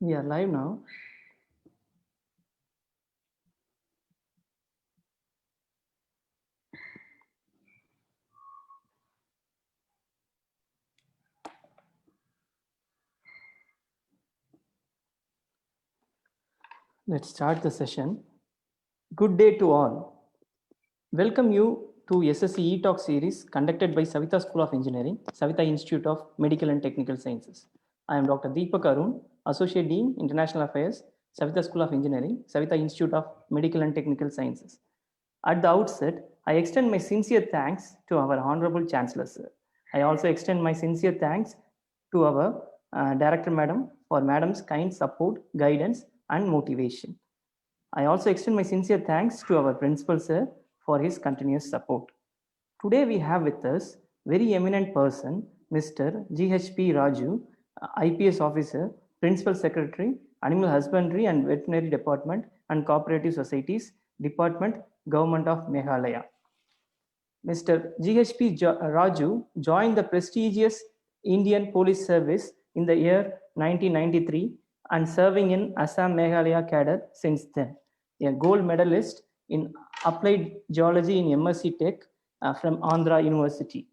We are live now. Let's start the session. Good day to all. Welcome you to SSE E-Talk series conducted by Saveetha School of Engineering, Saveetha Institute of Medical and Technical Sciences. I am Dr. G.H.P Araju, Associate Dean, International Affairs, Saveetha School of Engineering, Saveetha Institute of Medical and Technical Sciences. At the outset, I extend my sincere thanks to our Honorable Chancellor, sir. I also extend my sincere thanks to our Director Madam for Madam's kind support, guidance, and motivation. I also extend my sincere thanks to our Principal, sir, for his continuous support. Today we have with us very eminent person, Mr. G.H.P Raju, IPS Officer, Principal Secretary, Animal Husbandry and Veterinary Department and Cooperative Societies, Department, Government of Meghalaya. Mr. G.H.P Raju joined the prestigious Indian Police Service in the year 1993 and serving in Assam Meghalaya cadre since then. A gold medalist in applied geology in MSc Tech from Andhra University.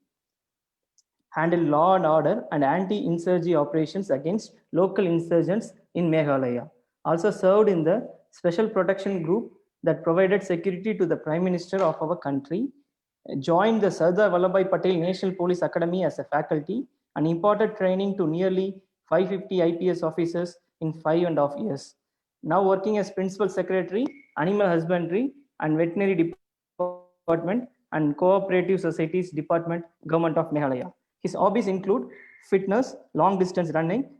Handled law and order and anti-insurgency operations against local insurgents in Meghalaya. Also served in the Special Protection Group that provided security to the Prime Minister of our country. Joined the Sardar Vallabhbhai Patel National Police Academy as a faculty and imparted training to nearly 550 IPS officers in 5.5 years. Now working as Principal Secretary, Animal Husbandry and Veterinary Department and Cooperative Societies Department, Government of Meghalaya. His hobbies include fitness, long distance running,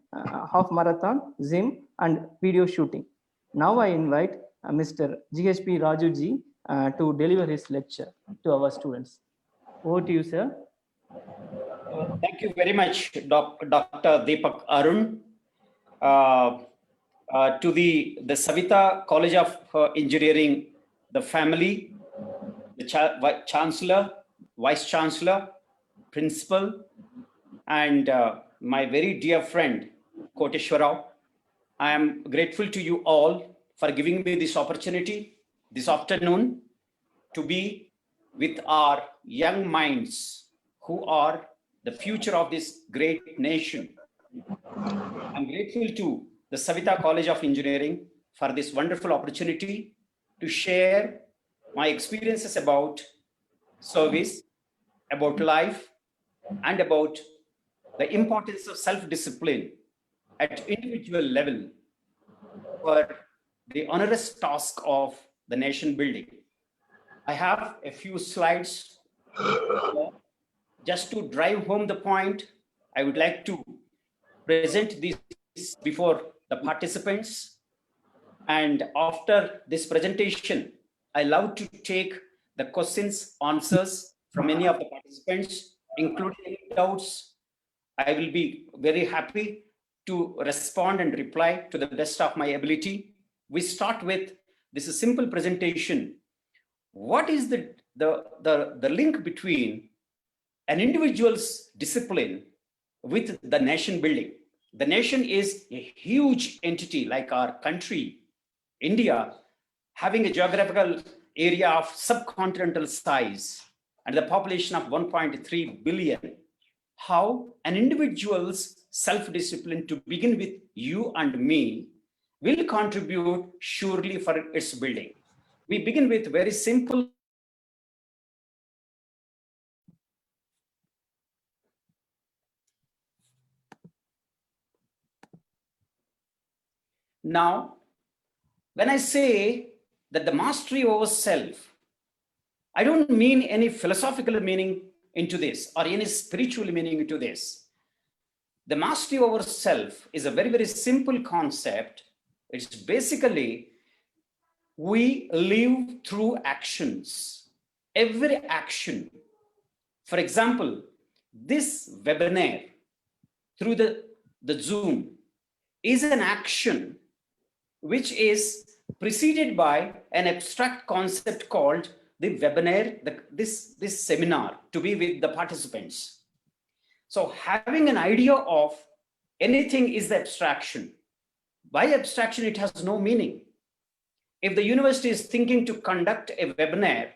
half marathon, gym, and video shooting. Now I invite Mr. G.H.P Raju ji to deliver his lecture to our students. Over to you, sir. Thank you very much, Dr. Deepak Arun. To the Saveetha College of Engineering, the family, the Chancellor, Vice Chancellor, Principal, and my very dear friend, Koteshwarao. I am grateful to you all for giving me this opportunity this afternoon to be with our young minds who are the future of this great nation. I'm grateful to the Saveetha College of Engineering for this wonderful opportunity to share my experiences about service, about life, and about the importance of self-discipline at individual level for the onerous task of the nation building. I have a few slides. Just to drive home the point, I would like to present this before the participants. And after this presentation, I love to take the questions, answers from any of the participants, including any doubts. I will be very happy to respond and reply to the best of my ability. We start with this simple presentation. What is the link between an individual's discipline with the nation building? The nation is a huge entity like our country, India, having a geographical area of subcontinental size and the population of 1.3 billion. How an individual's self-discipline, to begin with you and me, will contribute surely for its building. We begin with very simple. Now, when I say that the mastery over self, I don't mean any philosophical meaning into this or any spiritual meaning into this. The mastery over self is a very, very simple concept. It's basically we live through actions. Every action. For example, this webinar through the Zoom is an action which is preceded by an abstract concept called the webinar, this seminar to be with the participants. So having an idea of anything is the abstraction. By abstraction, it has no meaning. If the university is thinking to conduct a webinar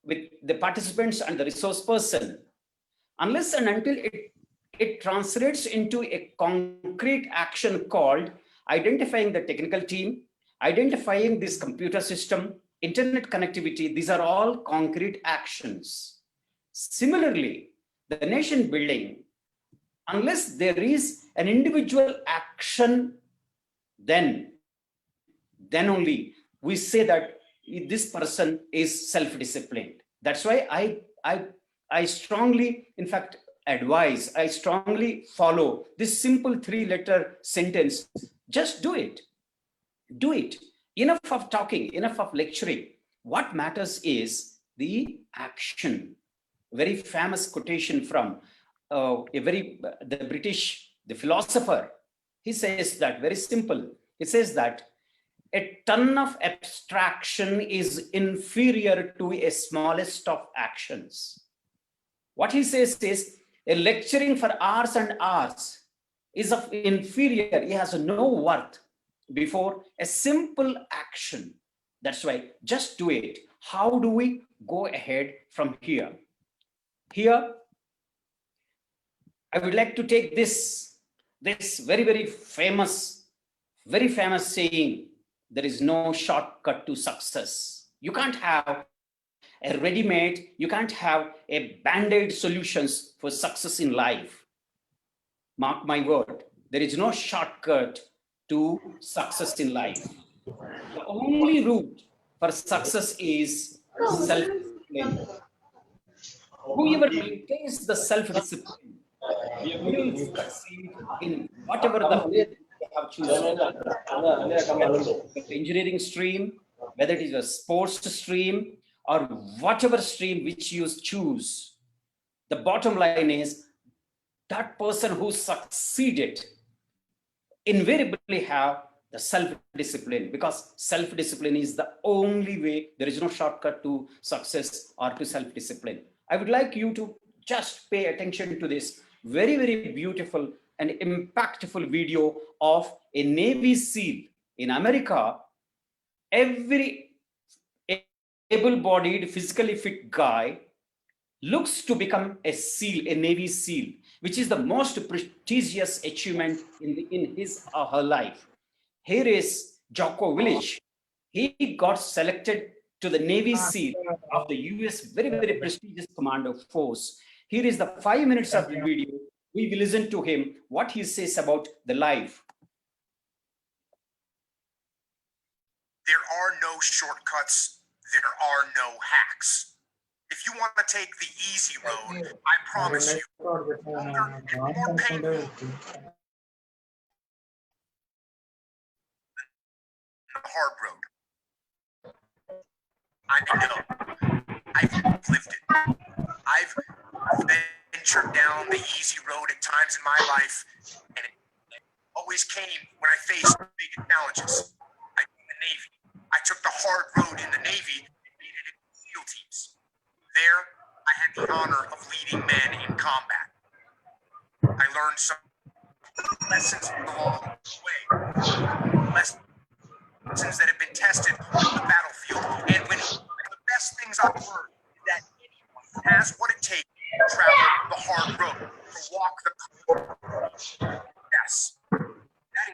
with the participants and the resource person, unless and until it translates into a concrete action called identifying the technical team, identifying this computer system, internet connectivity, these are all concrete actions. Similarly, the nation building, unless there is an individual action, then only we say that this person is self-disciplined. That's why I strongly, in fact, advise, I strongly follow this simple 3-letter sentence. Just do it. Do it. Enough of talking, enough of lecturing. What matters is the action. Very famous quotation from the British, the philosopher. He says that very simple. He says that a ton of abstraction is inferior to a smallest of actions. What he says is a lecturing for hours and hours is of inferior, it has no worth before a simple action. That's why just do it. How do we go ahead from here? Here, I would like to take this very famous saying, there is no shortcut to success. You can't have a ready-made, you can't have a band-aid solutions for success in life. Mark my word, there is no shortcut to success in life. The only route for success is self-discipline. Whoever maintains the self-discipline will succeed in whatever the field they have chosen. Engineering stream, whether it is a sports stream or whatever stream which you choose, the bottom line is that person who succeeded invariably have the self-discipline, because self-discipline is the only way. There is no shortcut to success or to self-discipline. I would like you to just pay attention to this very beautiful and impactful video of a Navy SEAL in America. Every able-bodied, physically fit guy looks to become a SEAL, a Navy SEAL, which is the most prestigious achievement in his or her life. Here is Jocko Willich. He got selected to the Navy SEAL of the US very prestigious commando force. Here is the 5 minutes of the video. We will listen to him, what he says about the life. There are no shortcuts. There are no hacks. If you want to take the easy road, I promise you, longer and more painful than the hard road. I know. I've lived it. I've ventured down the easy road at times in my life, and it always came when I faced big challenges. I did the Navy. I took the hard road in the Navy and made it into SEAL teams. There, I had the honor of leading men in combat. I learned some lessons along the way. Lessons that have been tested on the battlefield. And one of the best things I've learned is that anyone has what it takes to travel the hard road, to walk the path. Yes, that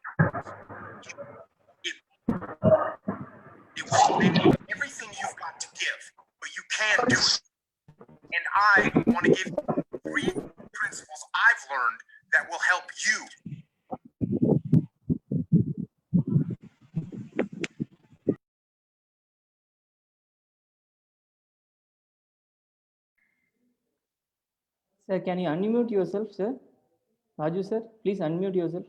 it will take everything you've got to give, but you can do it. And I want to give 3 principles I've learned that will help you. Sir, can you unmute yourself, sir? Raju, sir, please unmute yourself.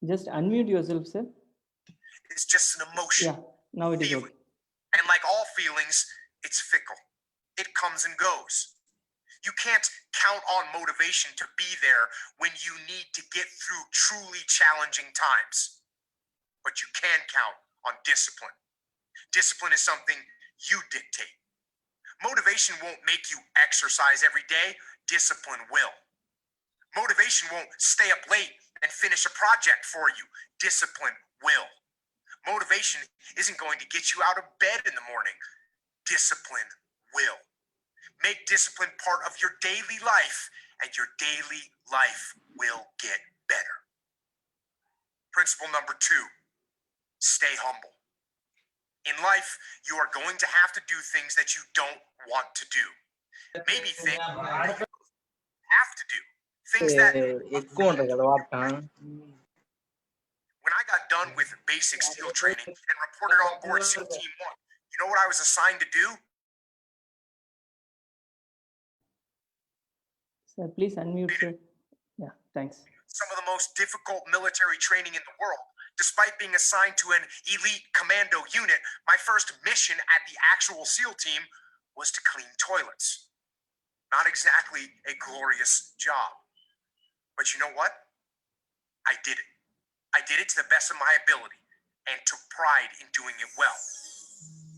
Just unmute yourself, sir. It's just an emotion. Yeah, now it is Feeling. okay. And like all feelings, it's fickle. It comes and goes. You can't count on motivation to be there when you need to get through truly challenging times. But you can count on discipline. Discipline is something you dictate. Motivation won't make you exercise every day. Discipline will. Motivation won't stay up late and finish a project for you. Discipline will. Motivation isn't going to get you out of bed in the morning. Discipline will. Make discipline part of your daily life, and your daily life will get better. Principle number 2, stay humble. In life, you are going to have to do things that you don't want to do. Maybe things that you have to do. Things that when I got done with basic SEAL training and reported on board SEAL Team 1, you know what I was assigned to do? Sir, please unmute, sir. Yeah, thanks. Some of the most difficult military training in the world. Despite being assigned to an elite commando unit, my first mission at the actual SEAL team was to clean toilets. Not exactly a glorious job. But you know what? I did it. I did it to the best of my ability and took pride in doing it well.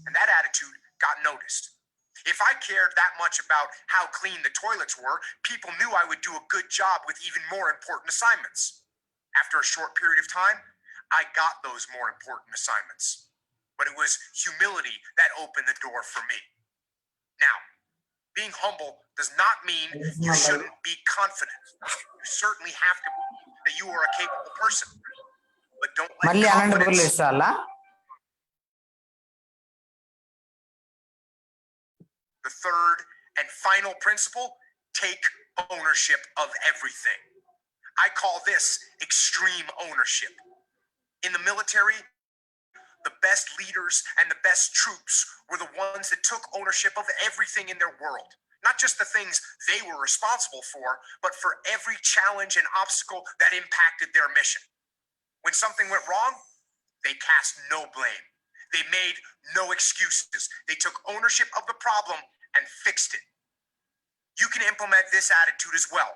And that attitude got noticed. If I cared that much about how clean the toilets were, people knew I would do a good job with even more important assignments. After a short period of time, I got those more important assignments. But it was humility that opened the door for me. Now, being humble does not mean you shouldn't be confident. You certainly have to believe that you are a capable person. But don't let confidence... The third and final principle, take ownership of everything. I call this extreme ownership. In the military, the best leaders and the best troops were the ones that took ownership of everything in their world. Not just the things they were responsible for, but for every challenge and obstacle that impacted their mission. When something went wrong, they cast no blame. They made no excuses. They took ownership of the problem and fixed it. You can implement this attitude as well,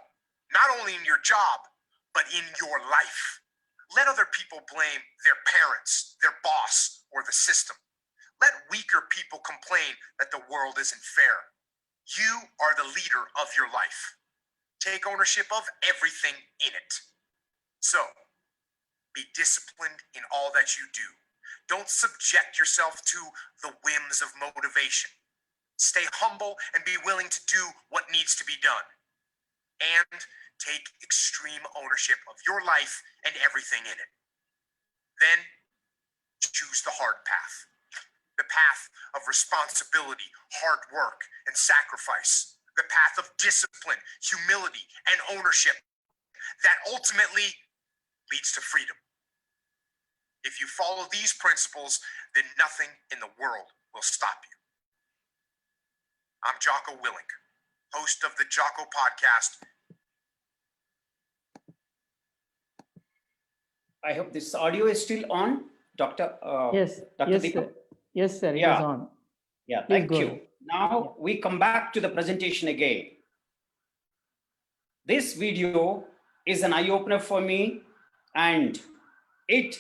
not only in your job, but in your life. Let other people blame their parents, their boss, or the system. Let weaker people complain that the world isn't fair. You are the leader of your life. Take ownership of everything in it. So, be disciplined in all that you do. Don't subject yourself to the whims of motivation. Stay humble and be willing to do what needs to be done. And take extreme ownership of your life and everything in it. Then choose the hard path. The path of responsibility, hard work, and sacrifice. The path of discipline, humility, and ownership that ultimately leads to freedom. If you follow these principles, then nothing in the world will stop you. I'm Jocko Willink, host of the Jocko Podcast. I hope this audio is still on, Dr. Yes, Dr. yes, Deepak? sir. Yes, sir, it Yeah. is on. Yeah, Please thank go you. ahead. Now we come back to the presentation again. This video is an eye-opener for me, and it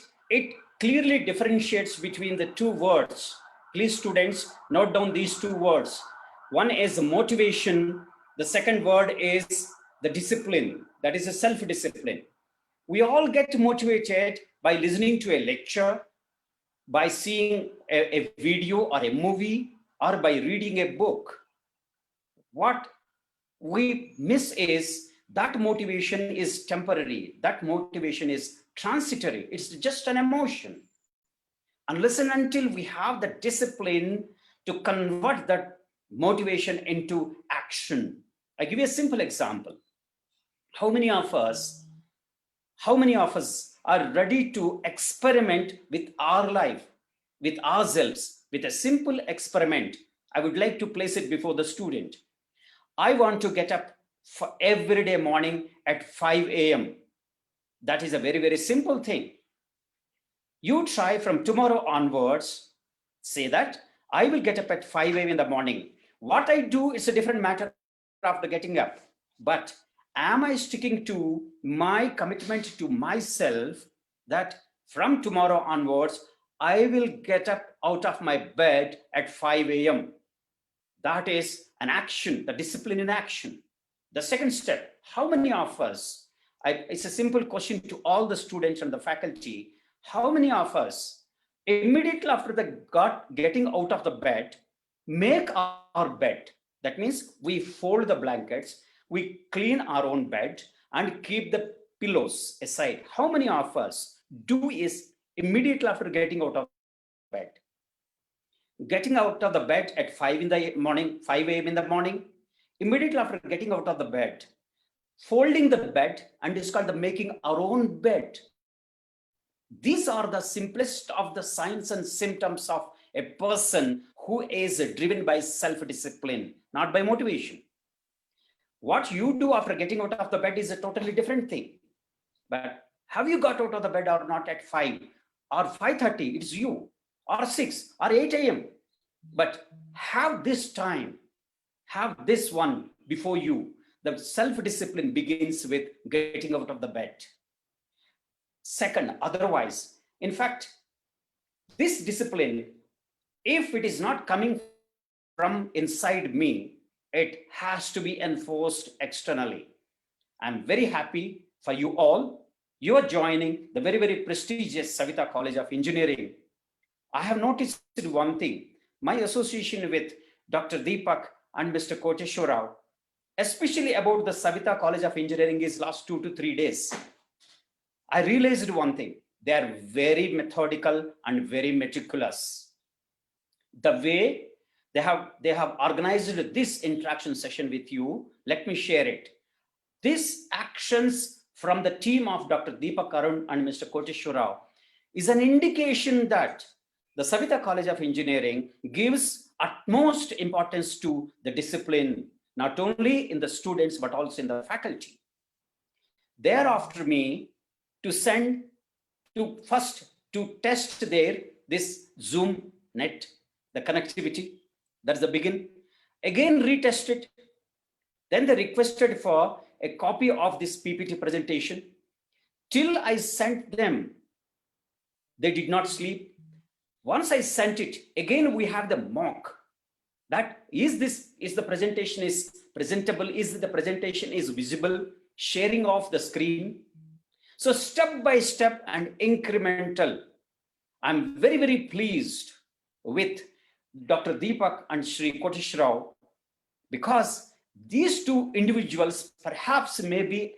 clearly differentiates between the two words. Please, students, note down these two words. One is motivation. The second word is the discipline. That is a self-discipline. We all get motivated by listening to a lecture, by seeing a video or a movie, or by reading a book. What we miss is that motivation is temporary. That motivation is transitory. It's just an emotion. Unless and until we have the discipline to convert that motivation into action. I give you a simple example. How many of us are ready to experiment with our life, with ourselves, with a simple experiment? I would like to place it before the student. I want to get up for every day morning at 5 a.m. That is a very, very simple thing. You try from tomorrow onwards, say that I will get up at 5 a.m. in the morning. What I do is a different matter after getting up. But am I sticking to my commitment to myself that from tomorrow onwards, I will get up out of my bed at 5 a.m. That is an action, the discipline in action. The second step, how many of us, it's a simple question to all the students and the faculty, how many of us immediately after getting out of the bed, make our bed? That means we fold the blankets, we clean our own bed and keep the pillows aside. How many of us do is immediately after getting out of bed? Getting out of the bed at 5 in the morning, 5 a.m. in the morning, immediately after getting out of the bed, folding the bed, and it's called the making our own bed. These are the simplest of the signs and symptoms of a person who is driven by self-discipline, not by motivation. What you do after getting out of the bed is a totally different thing. But have you got out of the bed or not at 5 or 5:30? It's you. Or 6 or 8 a.m. But have this time, have this one before you. The self-discipline begins with getting out of the bed. Second, otherwise, in fact, this discipline, if it is not coming from inside me, it has to be enforced externally. I'm very happy for you all. You are joining the very, very prestigious Saveetha College of Engineering. I have noticed one thing, my association with Dr. Deepak and Mr. Koteshwar Rao, especially about the Saveetha College of Engineering, is last 2 to 3 days. I realized one thing, they are very methodical and very meticulous. The way they have organized this interaction session with you, let me share it. These actions from the team of Dr. Deepak Arun and Mr. Koteshwar Rao is an indication that the Saveetha College of Engineering gives utmost importance to the discipline, not only in the students, but also in the faculty. They're after me to send to first to test this Zoom net, the connectivity, that's the begin. Again, retest it. Then they requested for a copy of this PPT presentation. Till I sent them, they did not sleep. Once I sent it, again we have the mock. That is the presentation is presentable, is the presentation is visible, sharing of the screen. So step by step and incremental. I'm very, very pleased with Dr. Deepak and Sri Koteshwar Rao, because these two individuals perhaps may be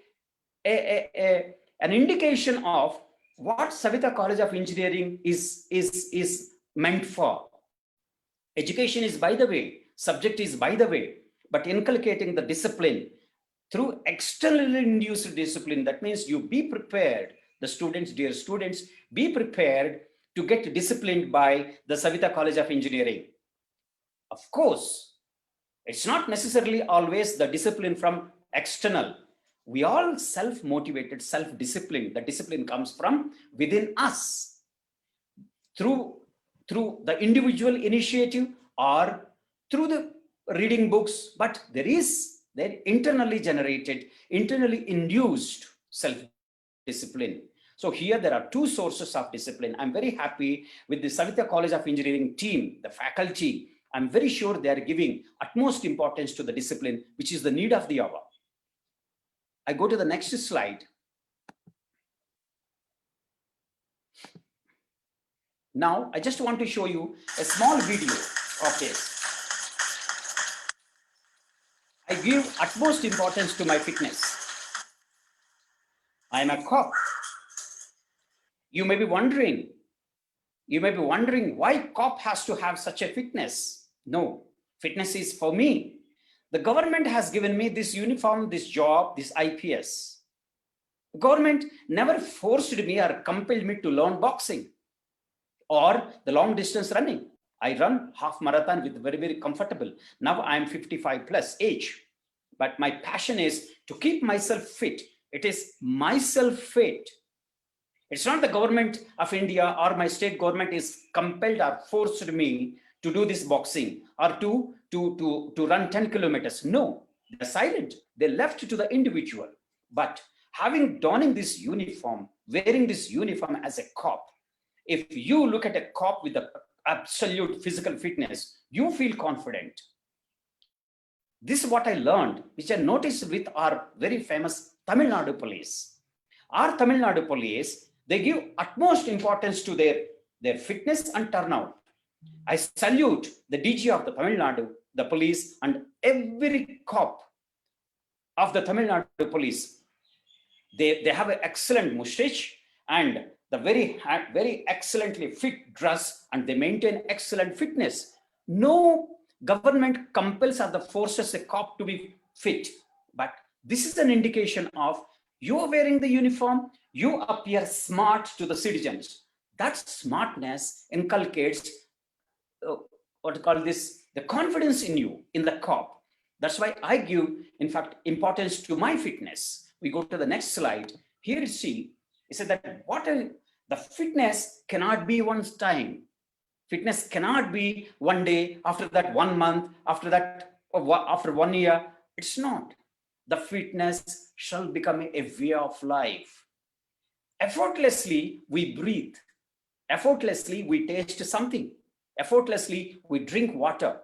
an indication of what Saveetha College of Engineering is meant for. Education is by the way, subject is by the way, but inculcating the discipline through externally induced discipline, that means you be prepared, the students, dear students, be prepared to get disciplined by the Saveetha College of Engineering. Of course, it's not necessarily always the discipline from external. We all self-motivated, self-disciplined. The discipline comes from within us through the individual initiative or through the reading books, but they're internally generated, internally induced self-discipline. So here there are two sources of discipline. I'm very happy with the Saveetha College of Engineering team, the faculty. I'm very sure they are giving utmost importance to the discipline, which is the need of the hour. I go to the next slide. Now, I just want to show you a small video of this. I give utmost importance to my fitness. I am a cop. You may be wondering why cop has to have such a fitness. No, fitness is for me. The government has given me this uniform, this job, this IPS. The government never forced me or compelled me to learn boxing or the long distance running. I run half marathon with very, very comfortable. Now I am 55 plus age, but my passion is to keep myself fit. It is myself fit. It's not the government of India or my state government is compelled or forced me to do this boxing or to run 10 kilometers. No, they're silent. They left to the individual. But having donning this uniform, wearing this uniform as a cop, if you look at a cop with the absolute physical fitness, you feel confident. This is what I learned, which I noticed with our very famous Tamil Nadu police. Our Tamil Nadu police, they give utmost importance to their fitness and turnout. I salute the DG of the Tamil Nadu, the police, and every cop of the Tamil Nadu police. They have an excellent mustache and the very excellently fit dress, and they maintain excellent fitness. No government compels or forces a cop to be fit, but this is an indication of you are wearing the uniform, you appear smart to the citizens. That smartness inculcates what to call this, the confidence in you, in the cop. That's why I give, in fact, importance to my fitness. We go to the next slide. Here you see, it said that the fitness cannot be one time. Fitness cannot be one day, after that 1 month, after that, after 1 year. It's not. The fitness shall become a way of life. Effortlessly, we breathe. Effortlessly, we taste something. Effortlessly, we drink water.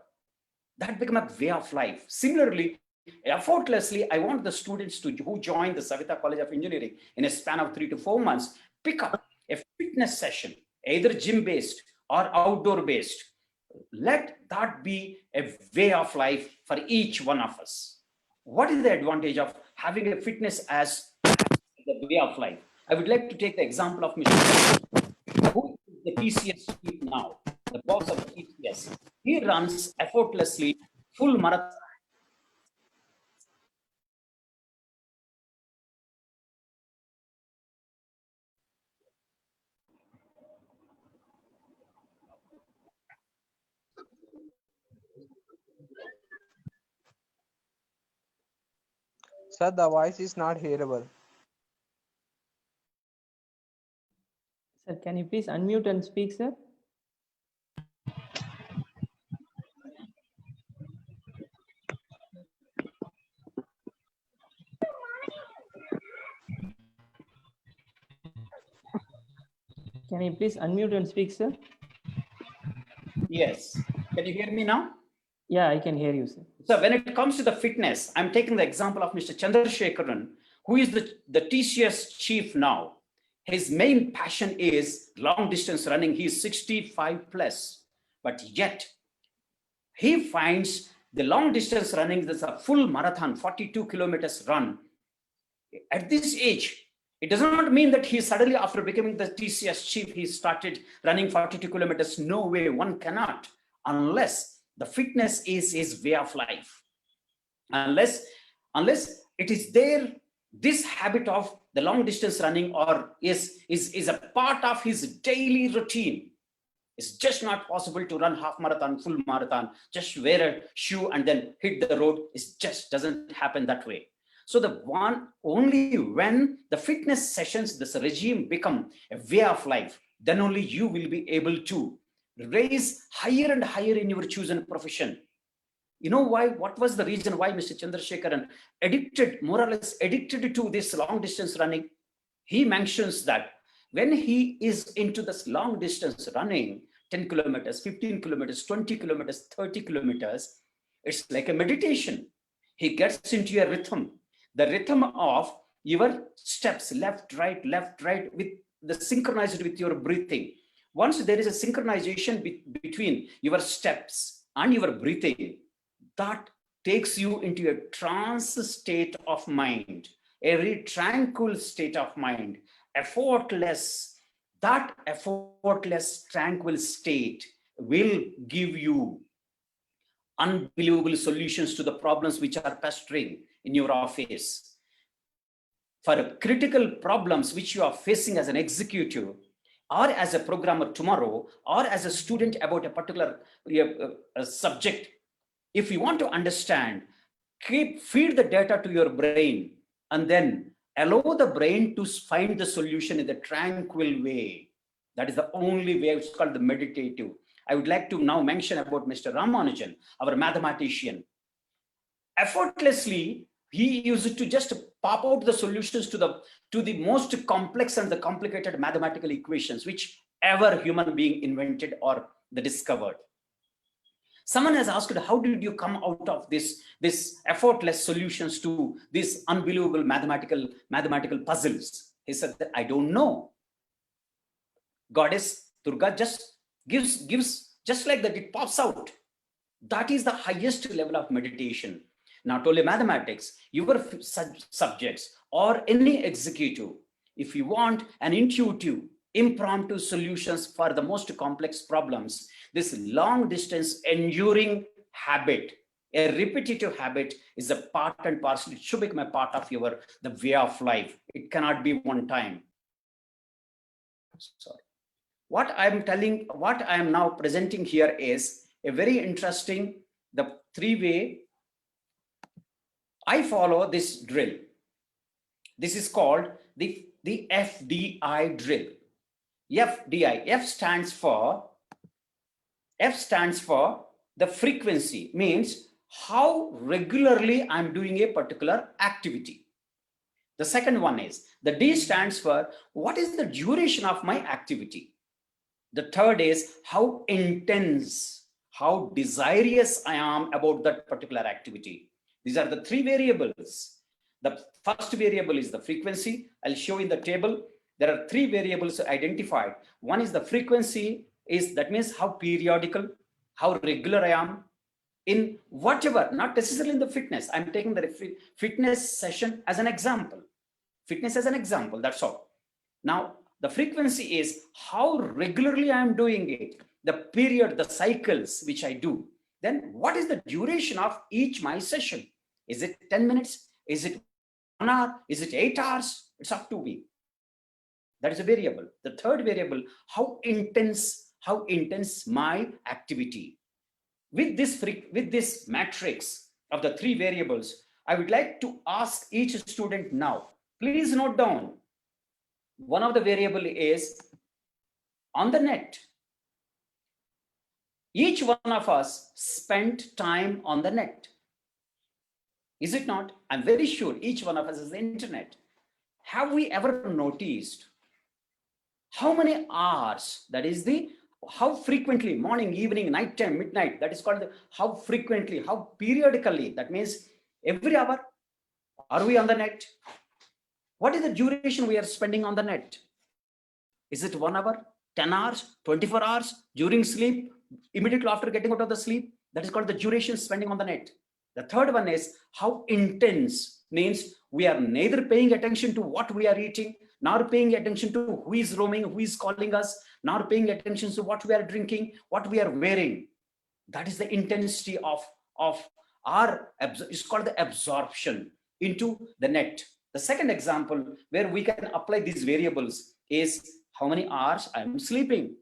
That becomes a way of life. Similarly, effortlessly, I want the students who join the Saveetha College of Engineering in a span of 3 to 4 months, pick up a fitness session, either gym-based or outdoor-based. Let that be a way of life for each one of us. What is the advantage of having a fitness as the way of life? I would like to take the example of Mr. who is the TCS chief now, the boss of the TCS. He runs effortlessly full marathon. Sir, the voice is not hearable. Sir, can you please unmute and speak, sir? Can you please unmute and speak, sir? Yes. Can you hear me now? Yeah, I can hear you, sir. So when it comes to the fitness, I'm taking the example of Mr. Chandrasekharan, who is the TCS chief now. His main passion is long distance running. He's 65 plus, but yet he finds the long distance running, there's a full marathon, 42 kilometers run. At this age, it does not mean that he suddenly, after becoming the TCS chief, he started running 42 kilometers. No way, one cannot, unless the fitness is his way of life. Unless it is there, this habit of the long distance running or is a part of his daily routine. It's just not possible to run half marathon, full marathon, just wear a shoe and then hit the road. It just doesn't happen that way. So only when the fitness sessions, this regime become a way of life, then only you will be able to raise higher and higher in your chosen profession. You know why? What was the reason why Mr. Chandrasekharan more or less addicted to this long distance running? He mentions that when he is into this long distance running, 10 kilometers, 15 kilometers, 20 kilometers, 30 kilometers, it's like a meditation. He gets into a rhythm, the rhythm of your steps, left, right, with the synchronized with your breathing. Once there is a synchronization between your steps and your breathing, that takes you into a trance state of mind, a very tranquil state of mind, effortless. That effortless, tranquil state will give you unbelievable solutions to the problems which are pestering in your office. For critical problems which you are facing as an executive, or as a programmer tomorrow, or as a student about a particular subject, if you want to understand, feed the data to your brain and then allow the brain to find the solution in the tranquil way. That is the only way. It's called the meditative. I would like to now mention about Mr. Ramanujan, our mathematician. Effortlessly, he used to just pop out the solutions to the most complex and the complicated mathematical equations, which ever human being invented or the discovered. Someone has asked, how did you come out of this effortless solutions to these unbelievable mathematical puzzles? He said that I don't know. Goddess Durga just gives just like that, it pops out. That is the highest level of meditation. Not only mathematics, your subjects or any executive, if you want an intuitive, impromptu solutions for the most complex problems, this long distance enduring habit, a repetitive habit, is a part and parcel. It should become a part of the way of life. It cannot be one time. Sorry. What I am now presenting here is a very interesting, the three-way. I follow this drill. This is called the FDI drill. FDI. F stands for the frequency, means how regularly I'm doing a particular activity. The second one is the D stands for what is the duration of my activity. The third is how intense, how desirous I am about that particular activity. These are the three variables. The first variable is the frequency. I'll show in the table. There are three variables identified. One is the frequency, that means how periodical, how regular I am in whatever, not necessarily in the fitness. I'm taking the fitness session as an example. Fitness as an example, that's all. Now, the frequency is how regularly I am doing it, the period, the cycles which I do. Then what is the duration of each my session? Is it 10 minutes? Is it 1 hour? Is it 8 hours? It's up to me. That is a variable. The third variable, how intense my activity. With this matrix of the three variables, I would like to ask each student now, please note down. One of the variable is on the net. Each one of us spent time on the net. Is it not? I'm very sure each one of us is the internet. Have we ever noticed how many hours, that is how frequently, morning, evening, night time, midnight, that is called how frequently, how periodically, that means every hour, are we on the net? What is the duration we are spending on the net? Is it 1 hour, 10 hours, 24 hours, during sleep, immediately after getting out of the sleep? That is called the duration spending on the net. The third one is how intense, means we are neither paying attention to what we are eating, nor paying attention to who is roaming, who is calling us, nor paying attention to what we are drinking, what we are wearing. That is the intensity of our, it's called the absorption into the net. The second example where we can apply these variables is how many hours I am sleeping.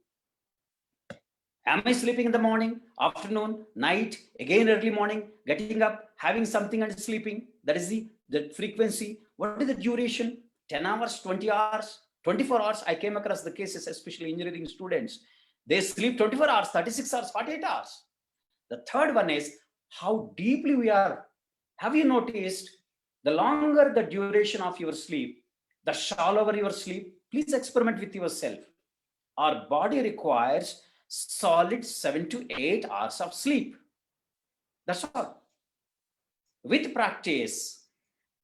Am I sleeping in the morning, afternoon, night, again early morning, getting up, having something and sleeping? That is the frequency. What is the duration? 10 hours, 20 hours, 24 hours. I came across the cases, especially engineering students. They sleep 24 hours, 36 hours, 48 hours. The third one is how deeply we are. Have you noticed the longer the duration of your sleep, the shallower your sleep? Please experiment with yourself. Our body requires solid 7 to 8 hours of sleep. That's all. With practice,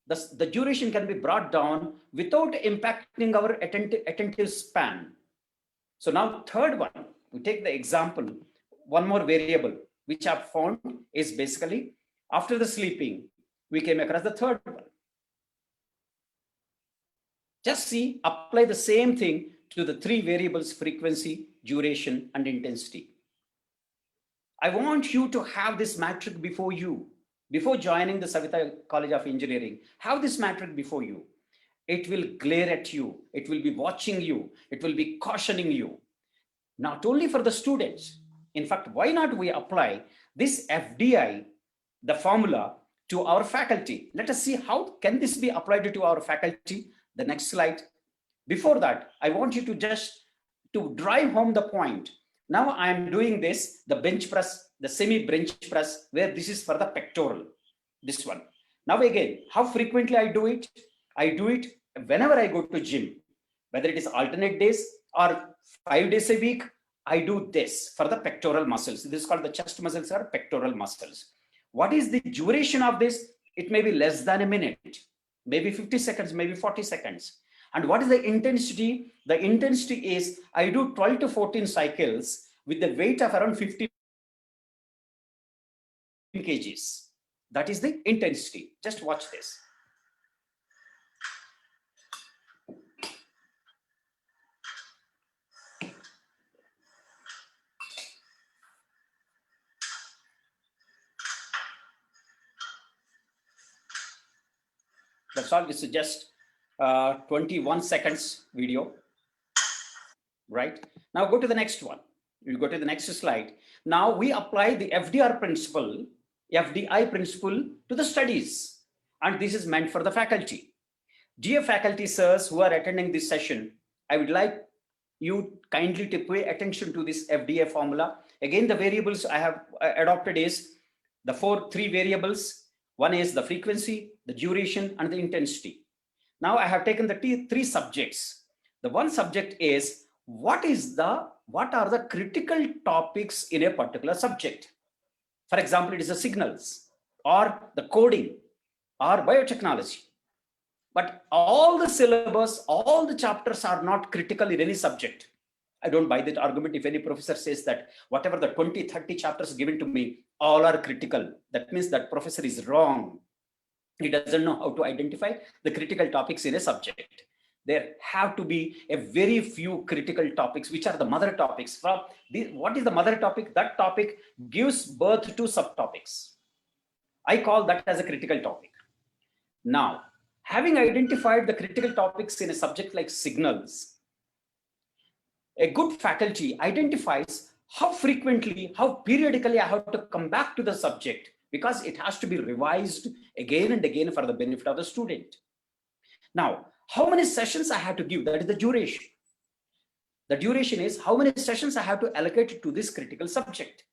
the duration can be brought down without impacting our attentive span. So now third one, we take the example, one more variable which I've found is basically after the sleeping, we came across the third one. Just see, apply the same thing to the three variables: frequency, duration, and intensity. I want you to have this matrix before you. Before joining the Saveetha College of Engineering, have this matrix before you. It will glare at you. It will be watching you. It will be cautioning you. Not only for the students. In fact, why not we apply this FDI, the formula, to our faculty? Let us see how can this be applied to our faculty. The next slide. Before that, I want you to just to drive home the point. Now I am doing this, the bench press, the semi bench press, where this is for the pectoral, this one. Now again, how frequently I do it? I do it whenever I go to gym. whether it is alternate days or 5 days a week, I do this for the pectoral muscles. This is called the chest muscles or pectoral muscles. What is the duration of this? It may be less than a minute, maybe 50 seconds, maybe 40 seconds. And what is the intensity? The intensity is I do 12 to 14 cycles with the weight of around 15 kgs. That is the intensity. Just watch this. That's all. This is just 21 seconds video. Right? Now go to the next one. You go to the next slide. Now we apply the FDI principle to the studies. And this is meant for the faculty. Dear faculty sirs who are attending this session, I would like you kindly to pay attention to this FDA formula. Again, the variables I have adopted is the three variables. One is the frequency, the duration, and the intensity. Now I have taken the three subjects. The one subject is what are the critical topics in a particular subject. For example, it is the signals or the coding or biotechnology. But all the syllabus, all the chapters are not critical in any subject. I don't buy that argument. If any professor says that whatever the 20, 30 chapters given to me, all are critical, that means that professor is wrong. He doesn't know how to identify the critical topics in a subject. There have to be a very few critical topics, which are the mother topics. What is the mother topic? That topic gives birth to subtopics. I call that as a critical topic. Now, having identified the critical topics in a subject like signals, a good faculty identifies how frequently, how periodically I have to come back to the subject, because it has to be revised again and again for the benefit of the student. Now, how many sessions I have to give? That is the duration. The duration is how many sessions I have to allocate to this critical subject.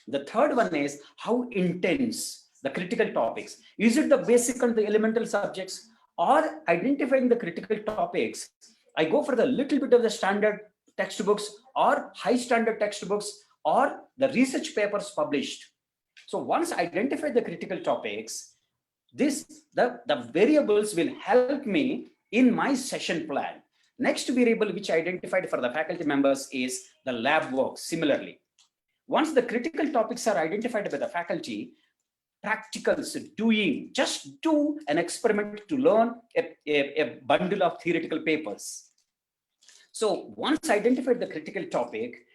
The third one is how intense the critical topics. Is it the basic and the elemental subjects, or identifying the critical topics? I go for the little bit of the standard textbooks or high standard textbooks or the research papers published. So once I identify the critical topics, the variables will help me in my session plan. Next variable which I identified for the faculty members is the lab work. Similarly, once the critical topics are identified by the faculty, practicals, just do an experiment to learn a bundle of theoretical papers. So once identified the critical topic,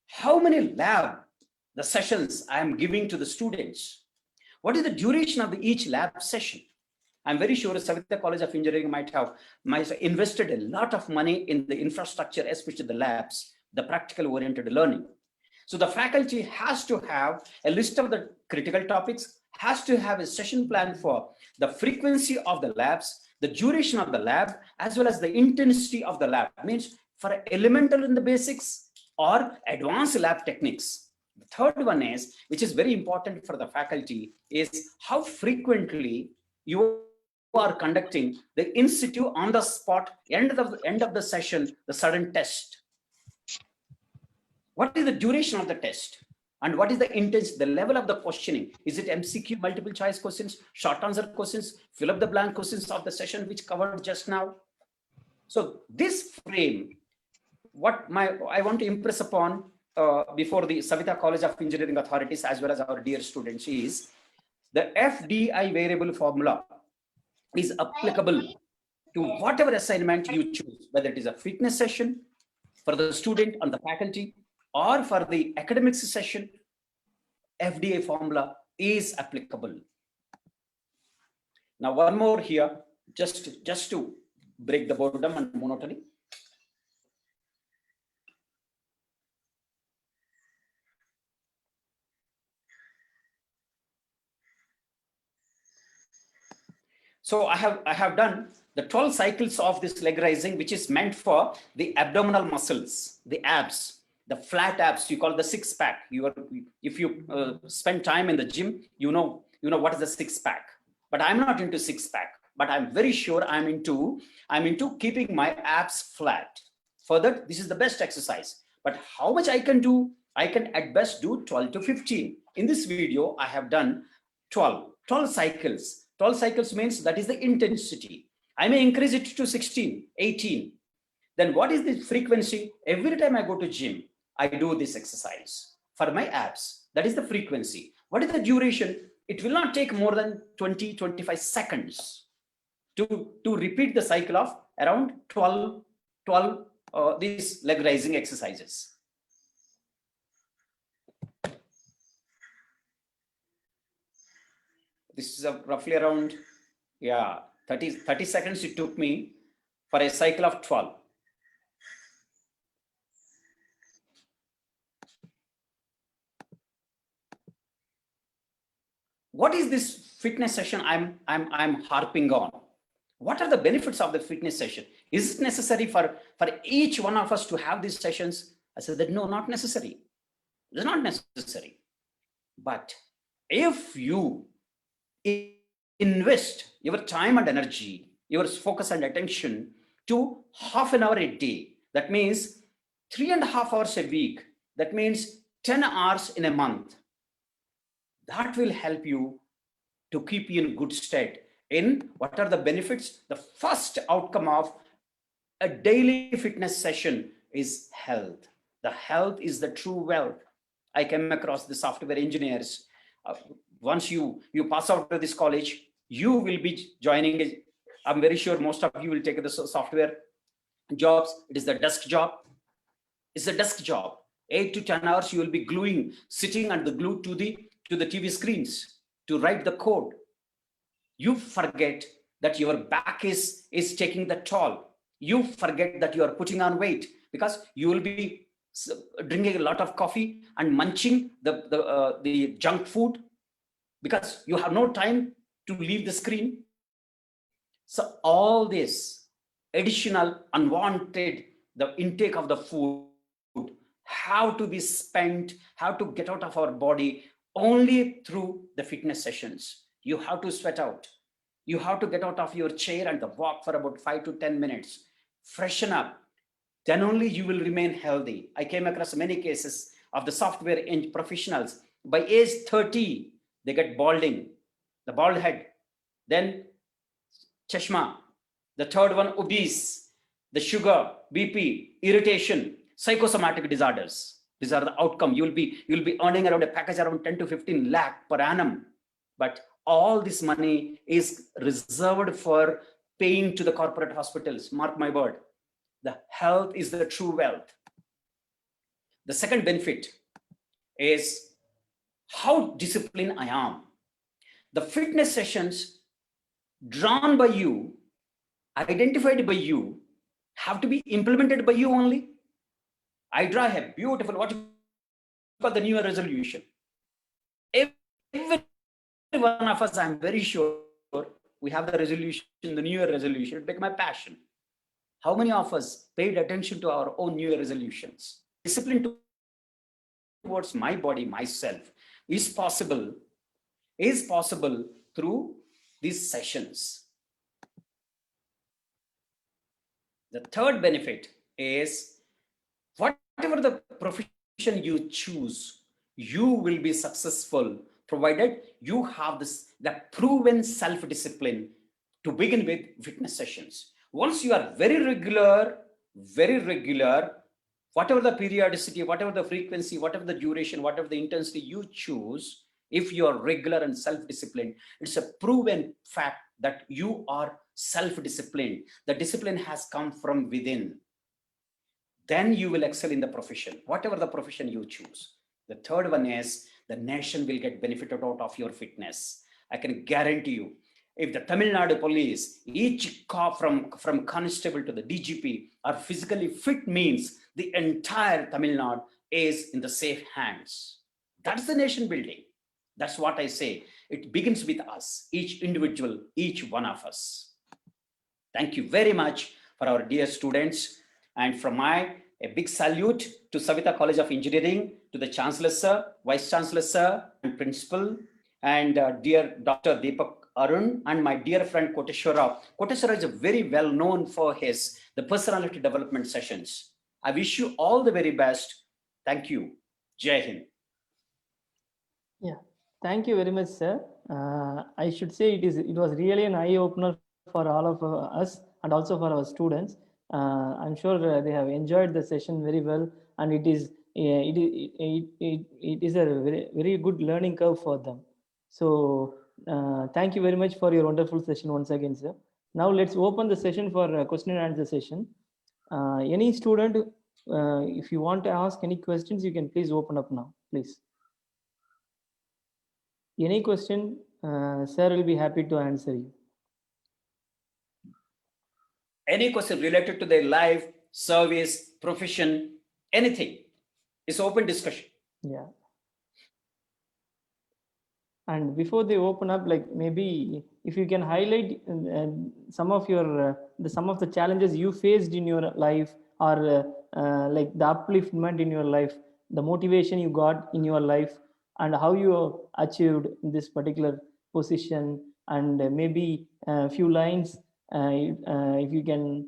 how many the sessions I am giving to the students? What is the duration of each lab session? I'm very sure Saveetha College of Engineering might have invested a lot of money in the infrastructure, especially the labs, the practical oriented learning. So the faculty has to have a list of the critical topics, has to have a session plan for the frequency of the labs, the duration of the lab, as well as the intensity of the lab. Means for elemental in the basics or advanced lab techniques. The third one is, which is very important for the faculty, is how frequently you are conducting the in situ on the spot, end of the session, the sudden test. What is the duration of the test? And what is the intensity, the level of the questioning? Is it MCQ, multiple choice questions, short answer questions, fill up the blank questions of the session which covered just now? So this frame, I want to impress upon before the Saveetha College of Engineering authorities as well as our dear students is the FDI variable formula is applicable to whatever assignment you choose, whether it is a fitness session for the student and the faculty or for the academics session. FDI formula is applicable. Now one more here, just to break the boredom and monotony. So I have done the 12 cycles of this leg raising, which is meant for the abdominal muscles, the abs, the flat abs. You call the six pack. If you spend time in the gym, you know what is the six pack. But I'm not into six pack. but I'm very sure I'm into keeping my abs flat. Further, this is the best exercise. But how much I can do? I can at best do 12 to 15. In this video, I have done 12 cycles. 12 cycles means that is the intensity. I may increase it to 16, 18. Then what is the frequency? Every time I go to gym, I do this exercise for my abs. That is the frequency. What is the duration? It will not take more than 20-25 seconds to repeat the cycle of around 12 these leg raising exercises. This is roughly around 30 seconds it took me for a cycle of 12. What is this fitness session I'm harping on? What are the benefits of the fitness session? Is it necessary for each one of us to have these sessions? I said that no, not necessary. It's not necessary. But if you invest your time and energy, your focus and attention to half an hour a day, that means 3.5 hours a week, that means 10 hours in a month, that will help you to keep you in good state. In what are the benefits? The first outcome of a daily fitness session is health. The health is the true wealth. I came across the software engineers. Once you pass out of this college, you will be joining. I'm very sure most of you will take the software jobs. It is the desk job. It's a desk job. 8 to 10 hours you will be sitting and glued to the TV screens to write the code. You forget that your back is taking the toll. You forget that you are putting on weight because you will be drinking a lot of coffee and munching the junk food because you have no time to leave the screen. So all this additional unwanted, the intake of the food, how to be spent, how to get out of our body only through the fitness sessions. You have to sweat out. You have to get out of your chair and walk for about 5 to 10 minutes. Freshen up. Then only you will remain healthy. I came across many cases of the software professionals. By age 30, they get balding, the bald head. Then chashma. The third one, obese. The sugar, BP, irritation, psychosomatic disorders. These are the outcome. You'll be earning around a package around 10 to 15 lakh per annum. But all this money is reserved for paying to the corporate hospitals. Mark my word. The health is the true wealth. The second benefit is how disciplined I am. The fitness sessions drawn by you, identified by you, have to be implemented by you only. I draw a beautiful, what you call the New Year resolution. Every one of us, I'm very sure, we have the resolution, the New Year resolution. It became my passion. How many of us paid attention to our own New Year resolutions? Discipline towards my body, myself, is possible through these sessions. The third benefit is whatever the profession you choose, you will be successful provided you have the proven self-discipline to begin with fitness sessions. Once you are very regular, whatever the periodicity, whatever the frequency, whatever the duration, whatever the intensity you choose, if you are regular and self-disciplined, it's a proven fact that you are self-disciplined. The discipline has come from within. Then you will excel in the profession, whatever the profession you choose. The third one is the nation will get benefited out of your fitness. I can guarantee you, if the Tamil Nadu police, each cop from constable to the DGP are physically fit, means the entire Tamil Nadu is in the safe hands. That's the nation building. That's what I say. It begins with us, each individual, each one of us. Thank you very much for our dear students. And from a big salute to Saveetha College of Engineering, to the Chancellor Sir, Vice Chancellor Sir, and Principal, and dear Dr. Deepak Arun and my dear friend Koteshwara. Koteshwara is very well known for the personality development sessions. I wish you all the very best. Thank you. Jai Hind. Yeah, thank you very much, sir. I should say it was really an eye opener for all of us and also for our students. I'm sure they have enjoyed the session very well, and it is a very good learning curve for them. So thank you very much for your wonderful session once again, sir. Now let's open the session for question and answer session. Any student, if you want to ask any questions, you can please open up now, please. Any question, sir will be happy to answer you. Any question related to their life, service, profession, anything. It's open discussion. Yeah. And before they open up, like maybe if you can highlight some of the challenges you faced in your life, or like the upliftment in your life, the motivation you got in your life, and how you achieved this particular position, and maybe a few lines, if you can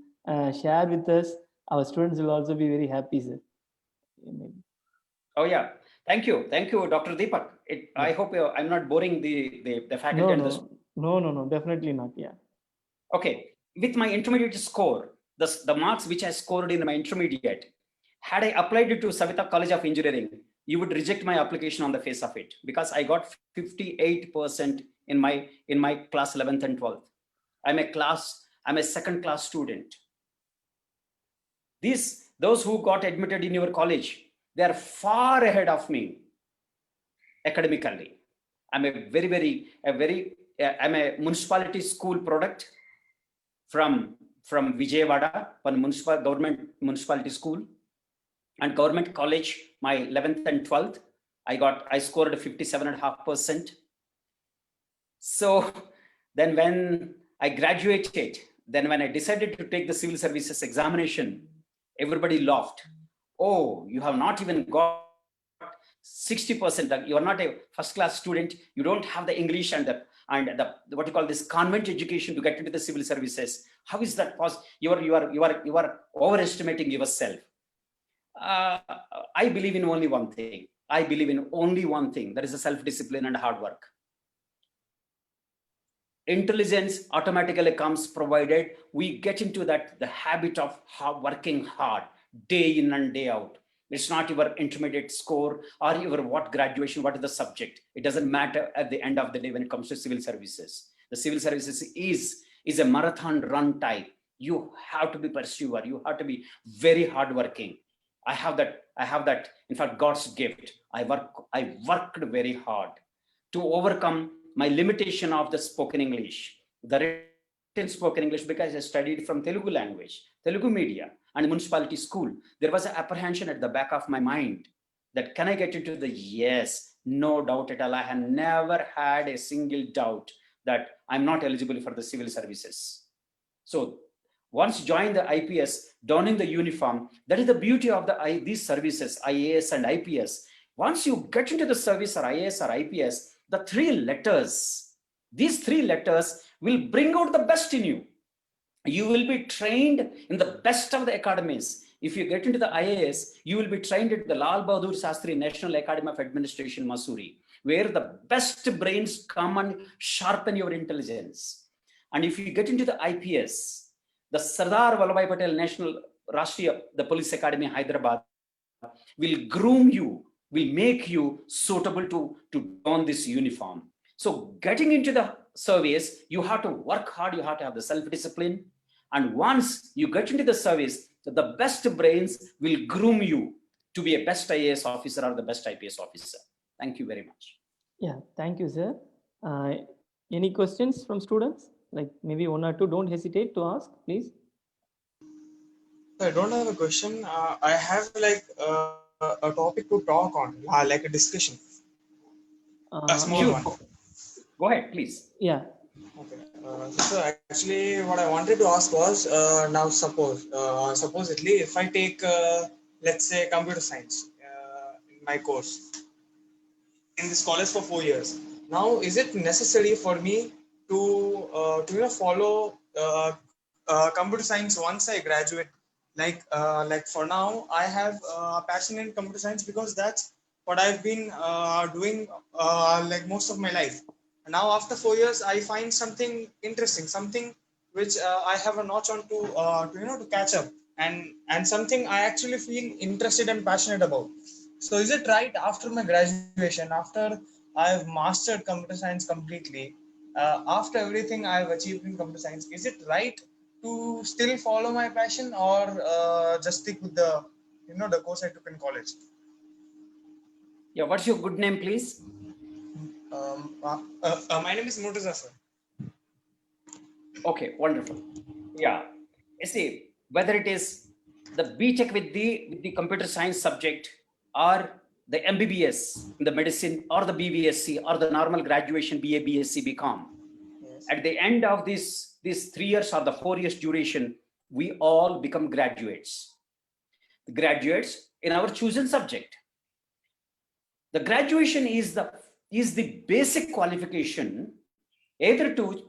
share with us, our students will also be very happy, sir. Maybe. Oh yeah, thank you, Dr. Deepak. I hope I'm not boring the faculty. No, definitely not. Yeah. Okay, with my intermediate score, the marks which I scored in my intermediate, had I applied it to Saveetha College of Engineering, you would reject my application on the face of it, because I got 58% in my class 11th and 12th. I'm a second class student. Those who got admitted in your college, they are far ahead of me academically. I'm I'm a municipality school product from Vijayawada, one government municipality school, and government college. My 11th and 12th, I scored 57.5%. So then when I graduated, when I decided to take the civil services examination, everybody laughed. Oh, you have not even got 60%. You are not a first class student. You don't have the English and the what you call this convent education to get into the civil services. How is that possible? You are overestimating yourself. I believe in only one thing. That is a self-discipline and hard work. Intelligence automatically comes provided we get into the habit of working hard day in and day out. It's not your intermediate score or your what graduation, what is the subject. It doesn't matter at the end of the day when it comes to civil services. The civil services is a marathon run type. You have to be pursuer. You have to be very hardworking. I have that. In fact, God's gift. I worked very hard to overcome my limitation of the spoken English, the written spoken English, because I studied from Telugu language, Telugu media, and municipality school. There was an apprehension at the back of my mind that can I get into the yes? No doubt at all. I had never had a single doubt that I'm not eligible for the civil services. So once join the IPS, donning the uniform, that is the beauty of these services, IAS and IPS. Once you get into the service or IAS or IPS, these three letters will bring out the best in you. You will be trained in the best of the academies. If you get into the IAS, you will be trained at the Lal Bahadur Shastri National Academy of Administration, Mussoorie, where the best brains come and sharpen your intelligence. And if you get into the IPS, the Sardar Vallabhbhai Patel National Rashtriya, the Police Academy, Hyderabad, will groom you, will make you suitable to don this uniform. So getting into the service, you have to work hard, you have to have the self-discipline. And once you get into the service, the best brains will groom you to be a best IAS officer or the best IPS officer. Thank you very much. Yeah, thank you, sir. Any questions from students? Like maybe one or two, don't hesitate to ask, please. I don't have a question. I have like a topic to talk on, like a discussion. A small one. Go ahead, please. Yeah. Okay. So actually, what I wanted to ask was, now supposedly, if I take, let's say, computer science in my course in this college for 4 years, now is it necessary for me to follow computer science once I graduate. Like for now, I have a passion in computer science because that's what I've been doing like most of my life. And now after 4 years, I find something interesting, something which I have a notch on to catch up, and something I actually feel interested and passionate about. So is it right after my graduation, after I've mastered computer science completely, after everything I've achieved in computer science, is it right to still follow my passion, or just stick with the course I took in college? Yeah, what's your good name, please? My name is Murtaza, sir. Okay, wonderful. Yeah, you see, whether it is the B.Tech with the computer science subject, or the MBBS in the medicine, or the BBSc, or the normal graduation BA, BSc, BCom, Yes. at the end of these 3 years or the 4 years duration, we all become graduates. The graduates in our chosen subject. The graduation is the basic qualification either to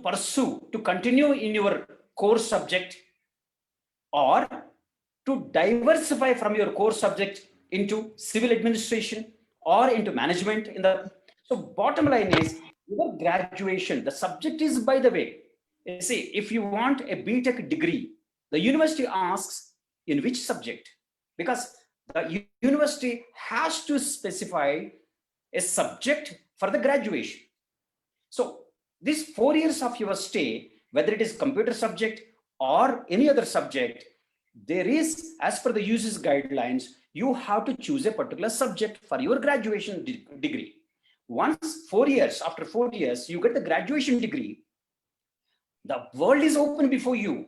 pursue, to continue in your core subject, or to diversify from your core subject into civil administration or into management. So bottom line is, your graduation, the subject is, by the way, you see, if you want a B.Tech degree, the university asks in which subject, because the university has to specify a subject for the graduation. So these 4 years of your stay, whether it is computer subject or any other subject, there is, as per the UGC guidelines, you have to choose a particular subject for your graduation degree. Once 4 years, after 4 years, you get the graduation degree, the world is open before you.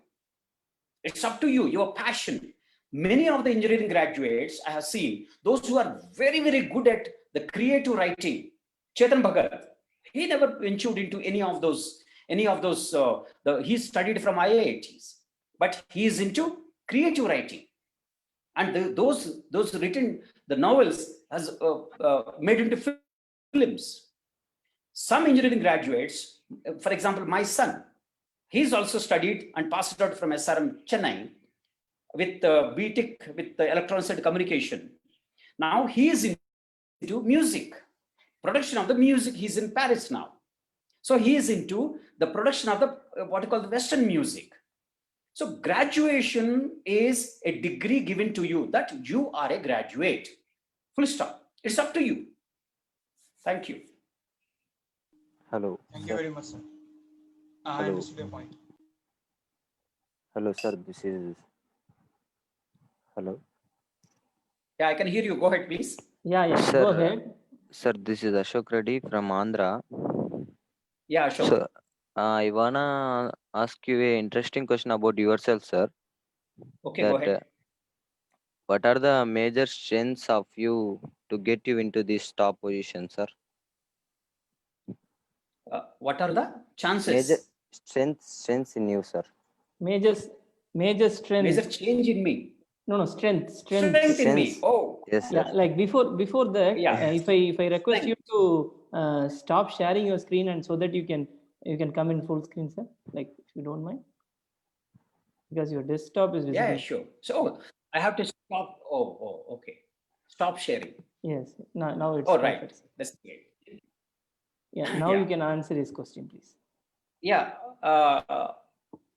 It's up to you, your passion. Many of the engineering graduates I have seen, those who are very, very good at the creative writing, Chetan Bhagat, he never ventured into any of those, he studied from IITs, but he is into creative writing. And those written, the novels has made into films. Some engineering graduates, for example, my son, he's also studied and passed out from SRM Chennai with B.Tech with the electronics and communication. Now he is into music, production of the music. He's in Paris now. So he is into the production of the what you call the Western music. So graduation is a degree given to you that you are a graduate. Full stop. It's up to you. Thank you. Hello. Thank you very much, sir. I Hello. understood your point. Hello, sir. This is. Hello. Yeah, I can hear you. Go ahead, please. Yeah, Sir, go ahead. Sir, this is Ashok Reddy from Andhra. Yeah, sure. So, I wanna ask you a interesting question about yourself, sir. Okay, go ahead. What are the major strengths of you to get you into this top position, sir? What are the chances? Major strengths in you, sir. Major strength. Major change in me. No, strength. Strength in me. Strengths. Oh, Yes, sir. Yeah, like before that, Yeah. if I request Strength. you to stop sharing your screen, and so that you can come in full screen, sir. Like, if you don't mind, because your desktop is visible. Yeah, sure. So I have to stop. Oh, okay. Stop sharing. Yes. Now it's Oh, perfect. right. That's great. Yeah. Now Yeah. you can answer his question, please. Yeah.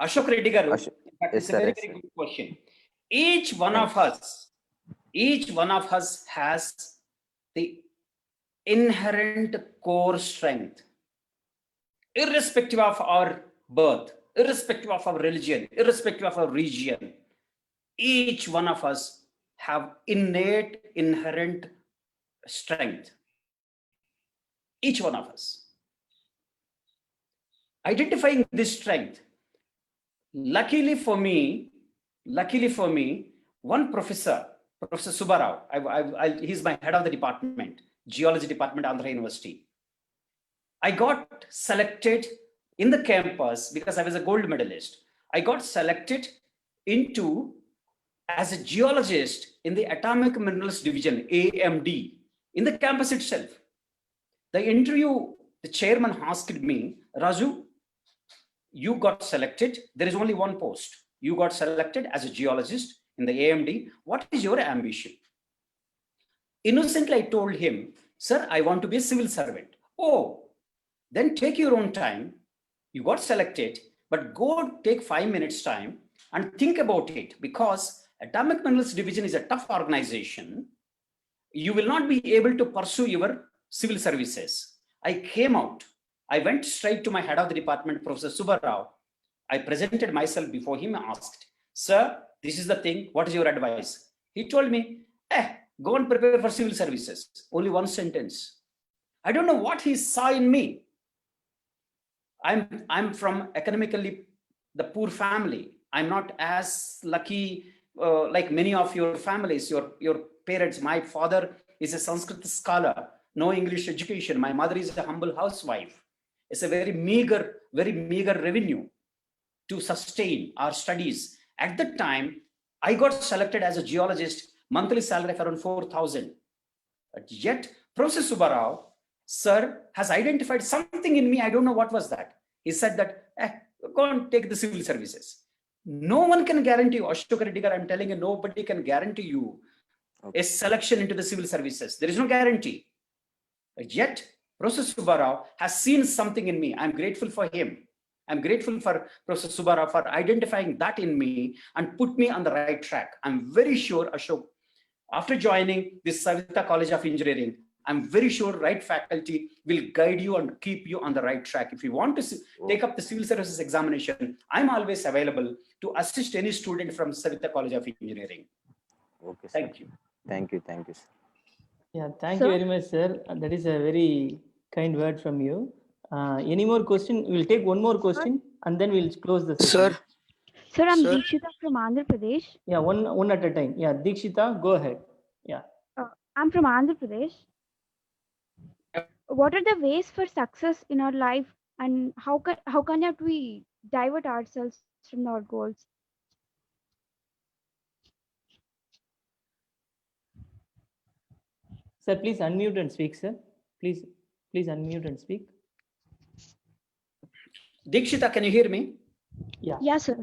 Ashok Reddy garu. Yes, It's a sir, very, yes, very sir. good question. Each one of us has the inherent core strength, irrespective of our birth, irrespective of our religion, irrespective of our region. Each one of us have innate, inherent strength. Each one of us. Identifying this strength. Luckily for me, one professor, Professor Subbarao, he's my head of the department, Geology Department, Andhra University. I got selected in the campus because I was a gold medalist. I got selected as a geologist in the Atomic Minerals Division, AMD, in the campus itself. The interview the chairman asked me, Raju, you got selected. There is only one post. You got selected as a geologist in the AMD. What is your ambition? Innocently, I told him, sir, I want to be a civil servant. Oh, then take your own time. You got selected, but go take 5 minutes time and think about it, because Atomic Minerals Division is a tough organization. You will not be able to pursue your civil services. I came out. I went straight to my head of the department, Professor Subbarao. I presented myself before him, asked, sir, this is the thing. What is your advice? He told me, go and prepare for civil services. Only one sentence. I don't know what he saw in me. I'm from economically the poor family. I'm not as lucky like many of your families, your parents. My father is a Sanskrit scholar, no English education. My mother is a humble housewife. It's a very meager revenue to sustain our studies. At that time, I got selected as a geologist, monthly salary of around 4,000. But yet, Professor Subbarao, sir, has identified something in me. I don't know what was that. He said that, go and take the civil services. No one can guarantee you, Ashok Reddy, I'm telling you, nobody can guarantee you a selection into the civil services. There is no guarantee. Yet, Professor Subbarao has seen something in me. I'm grateful for him. I'm grateful for Professor Subbarao for identifying that in me and put me on the right track. I'm very sure, Ashok, after joining this Saveetha College of Engineering, I'm very sure right faculty will guide you and keep you on the right track. If you want to take up the civil services examination, I'm always available to assist any student from Saveetha College of Engineering. Okay, sir. Thank you. Thank you, sir. Yeah, thank you very much, sir. That is a very kind word from you. Any more question? We'll take one more question and then we'll close the session. Sir, I'm Deekshita from Andhra Pradesh. Yeah, one at a time. Yeah, Deekshita, go ahead. Yeah. I'm from Andhra Pradesh. What are the ways for success in our life, and how can we divert ourselves from our goals? Sir, please unmute and speak, sir. Please unmute and speak. Deekshita, can you hear me? Yeah. Yes, sir.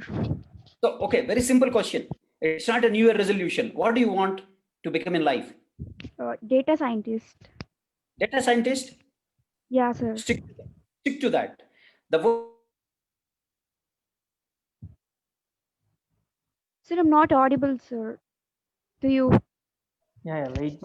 So, okay, very simple question. It's not a New Year resolution. What do you want to become in life? Data scientist. Data scientist? Yeah, sir. Stick to that. Sir, I'm not audible, sir. To you. Yeah, wait.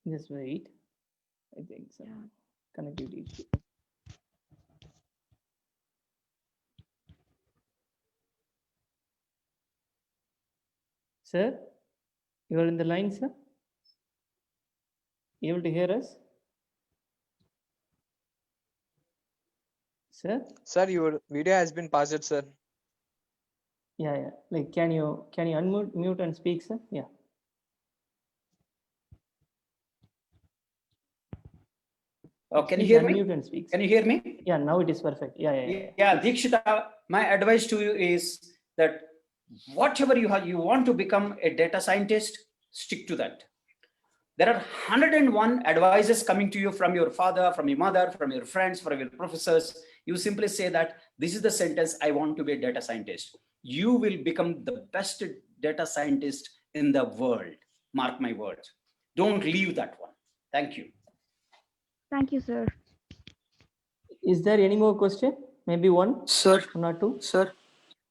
Just wait. I think so. Connectivity issue. Sir, you are in the line, sir? You able to hear us? Sir? Sir, your video has been paused, sir. Yeah. Like, can you unmute and speak, sir? Yeah. Oh, can you hear me? Unmute and speak. Can you hear me? Yeah, now it is perfect. Yeah, Deekshita, my advice to you is that whatever you want to become a data scientist, stick to that. There are 101 advices coming to you from your father, from your mother, from your friends, from your professors. You simply say that this is the sentence, I want to be a data scientist. You will become the best data scientist in the world. Mark my words. Don't leave that one. Thank you. Thank you, sir. Is there any more question? Maybe one? Sir. One or two? Sir.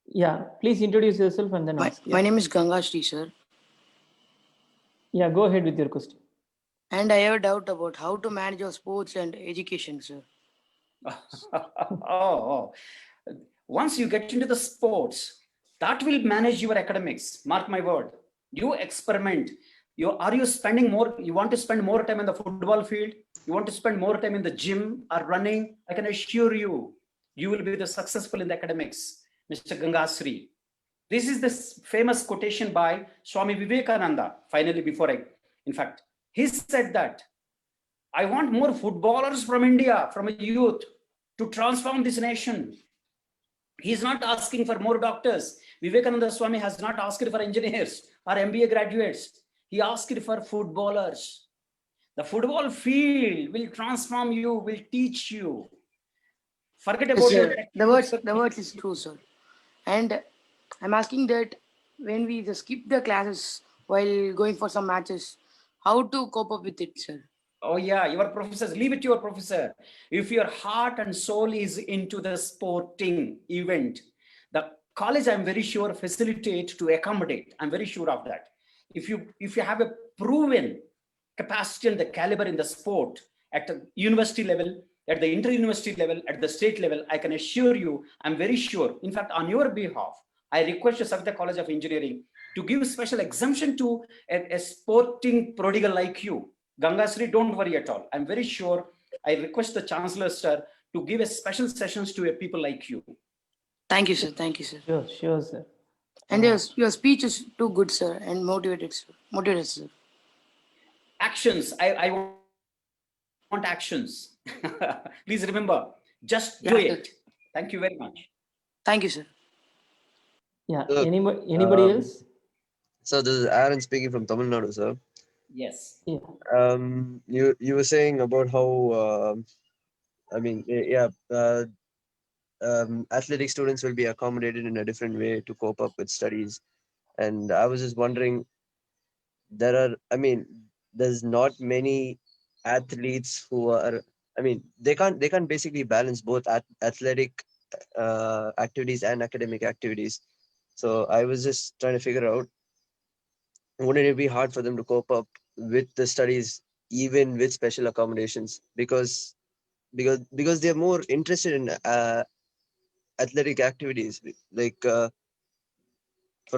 Yeah, please introduce yourself and then ask. My name is Gangashri, sir. Yeah, go ahead with your question. And I have a doubt about how to manage your sports and education, sir. Once you get into the sports, that will manage your academics. Mark my word. You experiment. Are you spending more? You want to spend more time in the football field? You want to spend more time in the gym or running? I can assure you, you will be the successful in the academics, Mr. Gangasri. This is this famous quotation by Swami Vivekananda. Finally, he said that I want more footballers from India, from a youth, to transform this nation. He's not asking for more doctors. Vivekananda Swami has not asked for engineers or MBA graduates. He asked for footballers. The football field will transform you, will teach you. Forget Yes, about your sir. textbooks. The words is true, sir. And I'm asking that when we just skip the classes while going for some matches, how to cope up with it, sir? Oh yeah, your professors, leave it to your professor. If your heart and soul is into the sporting event, the college, I'm very sure, facilitate to accommodate. I'm very sure of that. If you have a proven capacity and the caliber in the sport at the university level, at the inter-university level, at the state level, I can assure you, I'm very sure. In fact, on your behalf, I request the Saveetha College of Engineering to give special exemption to a sporting prodigal like you. Gangasri, don't worry at all. I'm very sure. I request the Chancellor, sir, to give a special sessions to a people like you. Thank you, sir. Thank you, sir. Sure, sir. And your speech is too good, sir, and motivated, sir. Motivated, sir. Actions. I want actions. Please remember, just do Yeah, it. Thank you very much. Thank you, sir. Yeah. Sir, Anybody else? So this is Aaron speaking from Tamil Nadu, sir. Yes. Yeah. You were saying about how athletic students will be accommodated in a different way to cope up with studies, and I was just wondering, there's not many athletes who are, they can't basically balance both athletic activities and academic activities. So I was just trying to figure out, wouldn't it be hard for them to cope up with the studies even with special accommodations, because they're more interested in athletic activities, like for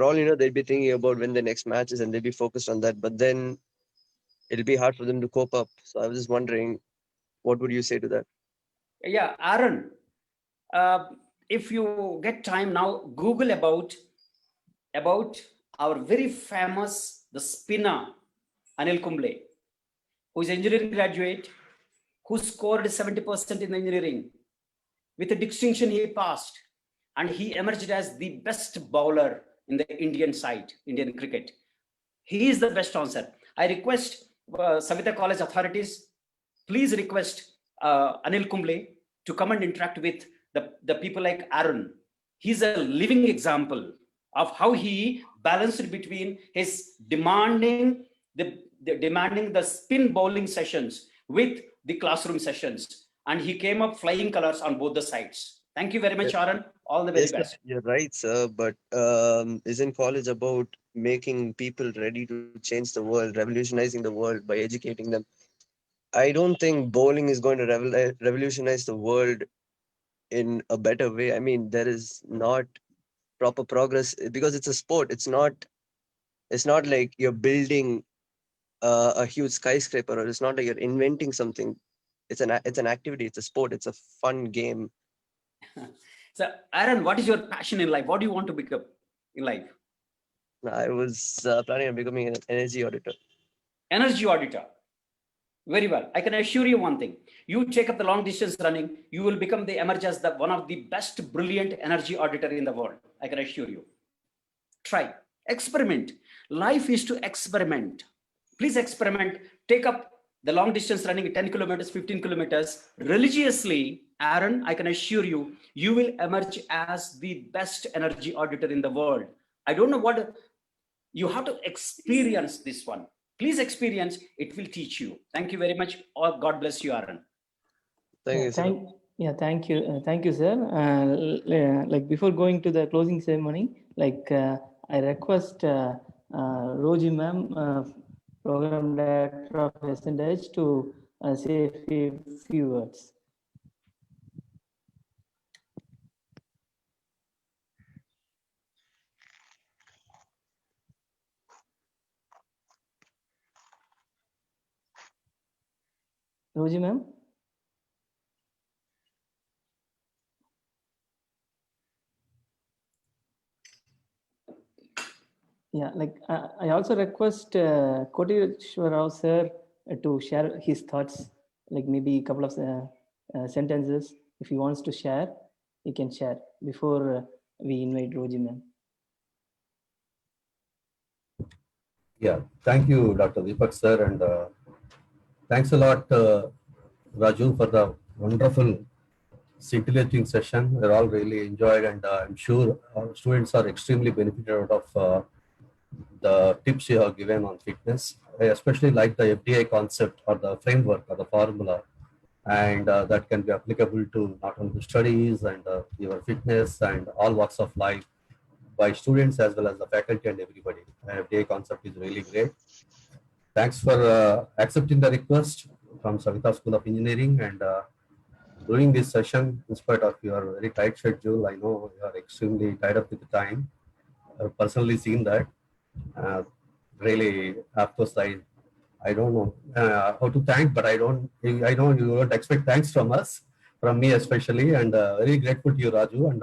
all you know, they'd be thinking about when the next match is and they'd be focused on that, but then it'll be hard for them to cope up. So I was just wondering, what would you say to that? Yeah, Aaron, if you get time now, Google about our very famous the spinner Anil Kumble, who is engineering graduate, who scored 70% in engineering. With a distinction, he passed, and he emerged as the best bowler in the Indian side, Indian cricket. He is the best answer. I request Saveetha College authorities, please request Anil Kumble to come and interact with the people like Aaron. He's a living example of how he balanced between his demanding the spin bowling sessions with the classroom sessions, and he came up flying colors on both the sides. Thank you very much, Aaron. All the very Yes, sir, best. you're right, sir. But isn't college about making people ready to change the world, revolutionizing the world by educating them? I don't think bowling is going to revolutionize the world in a better way. I mean, there is not proper progress because it's a sport. It's not like you're building a huge skyscraper, or it's not like you're inventing something. It's an activity. It's a sport. It's a fun game. So, Aaron, what is your passion in life? What do you want to become in life? I was planning on becoming an energy auditor. Energy auditor. Very well. I can assure you one thing. You take up the long distance running, you will emerge as one of the best brilliant energy auditor in the world. I can assure you. Try. Experiment. Life is to experiment. Please experiment. Take up the long distance running, 10 kilometers, 15 kilometers religiously. Aaron, I can assure you, you will emerge as the best energy auditor in the world. I don't know what you have to experience this one. Please experience. It will teach you. Thank you very much. God bless you, Aaron. Thank you, sir. Thank you, sir. Like before going to the closing ceremony, I request Roji ma'am, program director of SNH, to say a few words. Roji ma'am. Yeah, I also request Koteshwar Rao sir to share his thoughts, like maybe a couple of sentences if he wants to share. you can share before we invite Roji ma'am. Yeah, thank you, Dr. Deepak sir, and thanks a lot, Raju, for the wonderful scintillating session. We're all really enjoyed, and I'm sure our students are extremely benefited out of the tips you have given on fitness. I especially like the FDI concept or the framework or the formula, and that can be applicable to not only studies and your fitness and all walks of life by students as well as the faculty and everybody. FDI concept is really great. Thanks for accepting the request from Saveetha School of Engineering and doing this session in spite of your very tight schedule. I know you are extremely tied up with the time. I've personally seen that. Uh, really, of course, I don't know how to thank, but I know you won't expect thanks from us, from me especially, and very grateful to you, Raju. And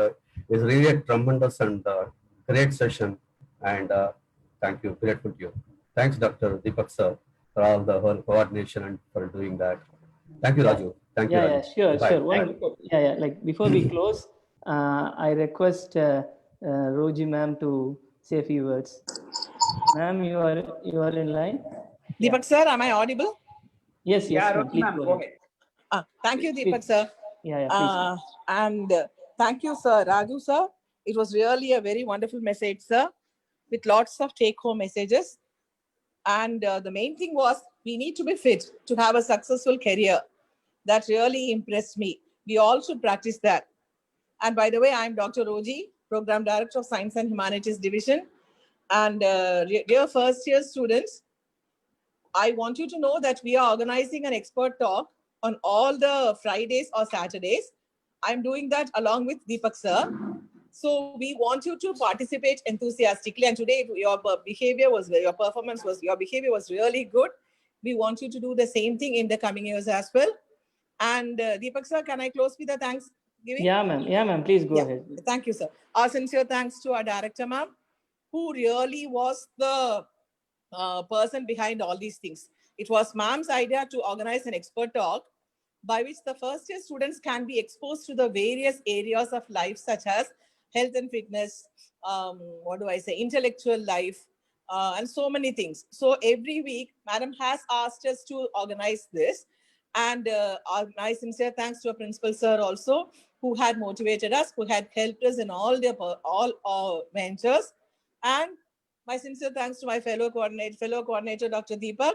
it's really a tremendous and great session. And thank you, grateful to you. Thanks, Dr. Deepak sir, for all the whole coordination and for doing that. Thank you, Raju. Thank you, Raju. Sure, Bye. sure. Bye. Like before we close, I request Roji ma'am to say a few words. Ma'am, you are in line. Deepak sir, am I audible? Yes, Yeah, ma'am. Roji Please ma'am, go go ahead. ahead. Thank you, Please. Deepak sir. Please. And thank you, sir, Raju sir. It was really a very wonderful message, sir, with lots of take-home messages. And the main thing was we need to be fit to have a successful career. That really impressed me. We all should practice that. And by the way, I'm Dr. Roji, Program Director of Science and Humanities Division. And dear first year students, I want you to know that we are organizing an expert talk on all the Fridays or Saturdays. I'm doing that along with Deepak sir. So we want you to participate enthusiastically. And today your behavior was really good. We want you to do the same thing in the coming years as well. And Deepak sir, can I close with a thanksgiving? Yeah, ma'am. Please go ahead. Thank you, sir. Our sincere thanks to our director, ma'am, who really was the person behind all these things. It was ma'am's idea to organize an expert talk by which the first year students can be exposed to the various areas of life such as health and fitness, intellectual life, and so many things. So every week, madam has asked us to organize this. And my sincere thanks to our principal sir also, who had motivated us, who had helped us in all ventures. And my sincere thanks to my fellow coordinator, Dr. Deepak.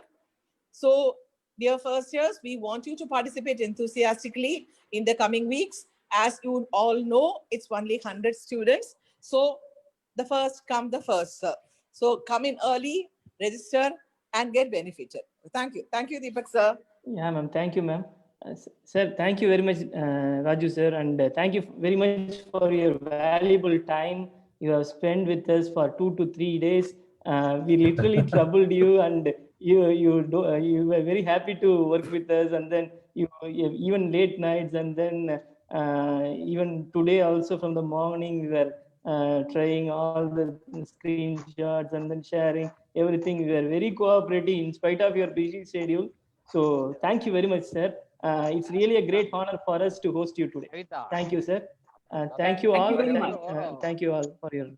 So, dear first years, we want you to participate enthusiastically in the coming weeks. As you all know, it's only 100 students. So, the first come the first, sir. So, come in early, register, and get benefited. Thank you. Thank you, Deepak, sir. Yeah, ma'am. Thank you, ma'am. Sir, thank you very much, Raju, sir. And thank you very much for your valuable time you have spent with us for 2 to 3 days. We literally troubled you, and you were very happy to work with us. And then you even late nights, and then even today also from the morning we were trying all the screenshots and then sharing everything. We were very cooperative in spite of your busy schedule. So thank you very much, sir. It's really a great honor for us to host you today. Thank you, sir. Thank you all. Thank you very much. Thank you all for your.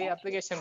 Application